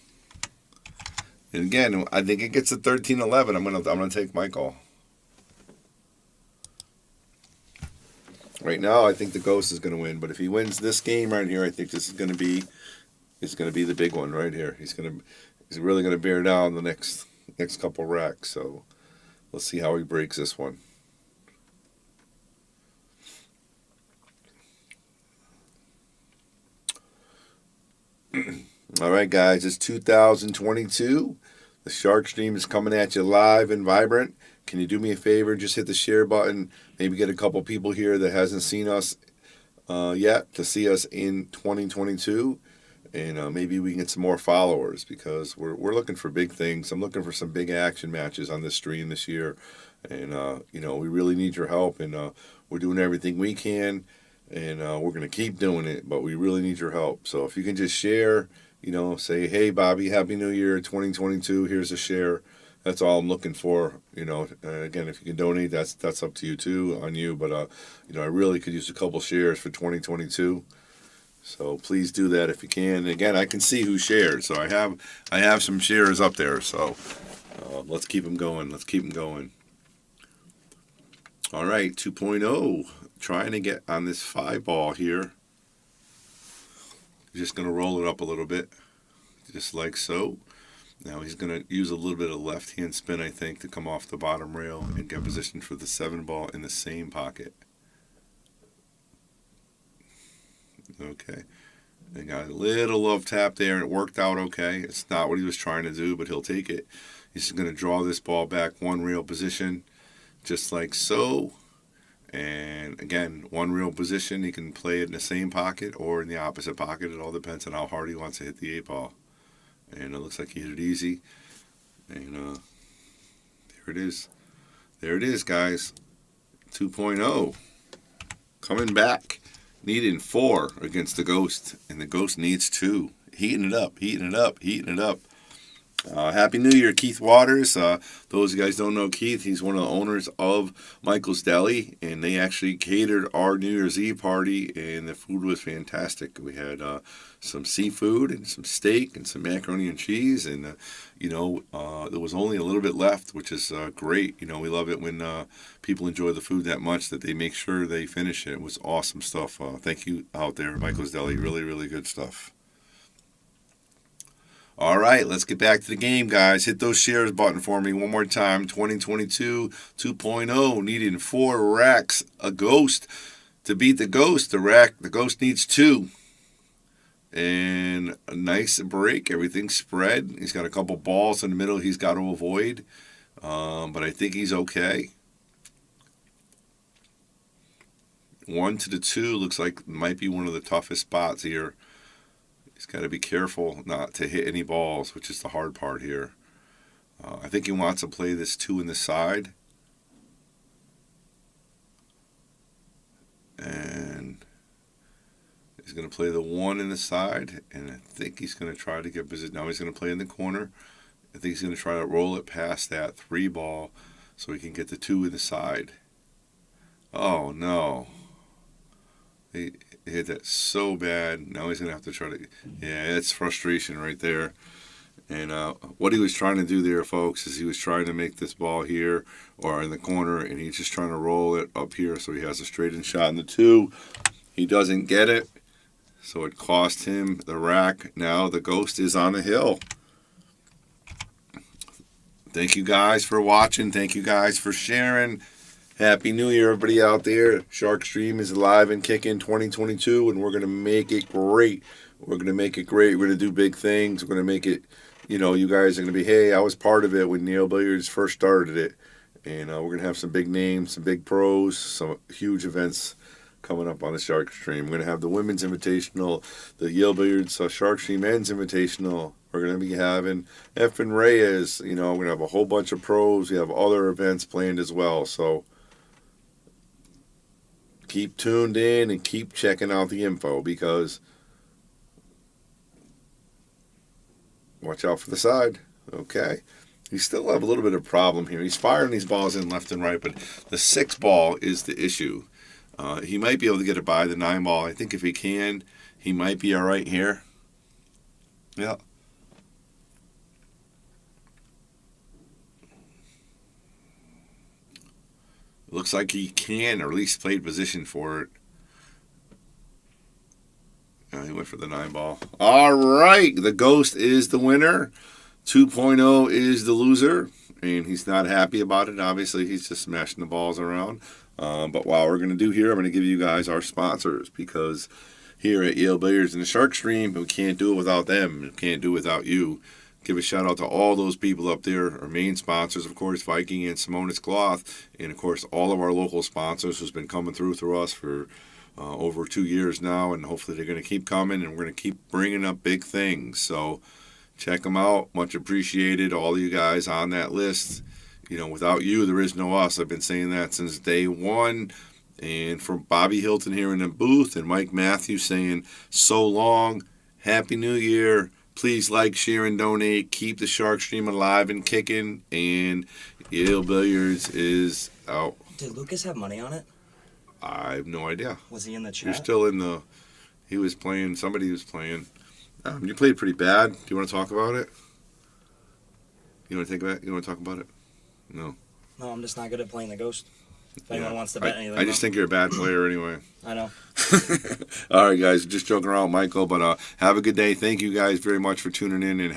And again, I think it gets to 13-11. I'm gonna take Michael. Right now, I think the Ghost is going to win. But if he wins this game right here, I think this is going to be the big one right here. He's really going to bear down the next couple racks. So let's see how he breaks this one. All right, guys, it's 2022. The Shark Stream is coming at you live and vibrant. Can you do me a favor? Just hit the share button. Maybe get a couple people here that hasn't seen us yet to see us in 2022. And maybe we can get some more followers because we're looking for big things. I'm looking for some big action matches on this stream this year. And, we really need your help. And we're doing everything we can. And we're going to keep doing it. But we really need your help. So if you can just share, say, hey, Bobby, Happy New Year 2022. Here's a share. That's all I'm looking for. Again, if you can donate, that's up to you too, on you. But, I really could use a couple shares for 2022. So please do that if you can. And again, I can see who shared. So I have some shares up there. So let's keep them going. Let's keep them going. All right, 2.0. Trying to get on this 5-ball here. Just going to roll it up a little bit, just like so. Now he's going to use a little bit of left-hand spin, I think, to come off the bottom rail and get positioned for the 7-ball in the same pocket. Okay. They got a little love tap there, and it worked out okay. It's not what he was trying to do, but he'll take it. He's going to draw this ball back one rail position, just like so. And again, one real position, he can play it in the same pocket or in the opposite pocket. It all depends on how hard he wants to hit the 8-ball. And it looks like he hit it easy. And there it is. There it is, guys. 2.0. Coming back. Needing 4 against the Ghost. And the Ghost needs 2. Heating it up, heating it up, heating it up. Happy New Year, Keith Waters. Those of you guys don't know Keith, he's one of the owners of Michael's Deli, and they actually catered our New Year's Eve party, and the food was fantastic. We had some seafood and some steak and some macaroni and cheese, and there was only a little bit left, which is great. We love it when people enjoy the food that much that they make sure they finish it. It was awesome stuff. Thank you out there, Michael's Deli. Really, really good stuff. All right, let's get back to the game, guys. Hit those shares button for me one more time. 2022 2.0, needing 4 racks. A Ghost to beat the Ghost. The Ghost needs 2. And a nice break. Everything's spread. He's got a couple balls in the middle he's got to avoid. But I think he's okay. 1 to the 2 looks like might be one of the toughest spots here. He's got to be careful not to hit any balls, which is the hard part here. I think he wants to play this 2 in the side. And he's going to play the 1 in the side. And I think he's going to try to get position. Now he's going to play in the corner. I think he's going to try to roll it past that 3-ball so he can get the 2 in the side. Oh, no. He hit that so bad. Now he's going to have to try to... Yeah, that's frustration right there. And what he was trying to do there, folks, is he was trying to make this ball here or in the corner, and he's just trying to roll it up here so he has a straightened shot in the 2. He doesn't get it, so it cost him the rack. Now the Ghost is on the hill. Thank you guys for watching. Thank you guys for sharing. Happy New Year, everybody out there. Shark Stream is alive and kicking 2022, and we're going to make it great. We're going to make it great. We're going to do big things. We're going to make it, you guys are going to be, hey, I was part of it when Neil Billiards first started it. And we're going to have some big names, some big pros, some huge events coming up on the Shark Stream. We're going to have the Women's Invitational, the Yale Billiards Shark Stream Men's Invitational. We're going to be having Efren Reyes. We're going to have a whole bunch of pros. We have other events planned as well. So keep tuned in and keep checking out the info because watch out for the side. Okay. He still have a little bit of problem here. He's firing these balls in left and right, but the 6-ball is the issue. He might be able to get it by the 9-ball. I think if he can, he might be all right here. Yeah. Looks like he can, or at least played position for it. He went for the 9-ball. All right, the Ghost is the winner. 2.0 is the loser, and he's not happy about it. Obviously, he's just smashing the balls around. But what we're going to do here, I'm going to give you guys our sponsors because here at Yale Billiards and the Shark Stream, we can't do it without them. We can't do it without you. give a shout out to all those people up there. Our main sponsors, of course, Viking and Simonis Cloth, and of course all of our local sponsors who's been coming through us for over 2 years now, and hopefully they're going to keep coming, and we're going to keep bringing up big things. So check them out. Much appreciated, all of you guys on that list. You know, without you, there is no us. I've been saying that since day one. And from Bobby Hilton here in the booth and Mike Matthews saying so long, Happy New Year. Please like, share, and donate. Keep the Shark Stream alive and kicking. And Yale Billiards is out. Did Lucas have money on it? I have no idea. Was he in the chat? You're still in the. He was playing. Somebody was playing. You played pretty bad. Do you want to talk about it? You want to think about it? You want to talk about it? No. No, I'm just not good at playing the ghost. If anyone wants to bet anything. I just think you're a bad player anyway. I know. All right, guys. Just joking around, Michael. But have a good day. Thank you guys very much for tuning in. And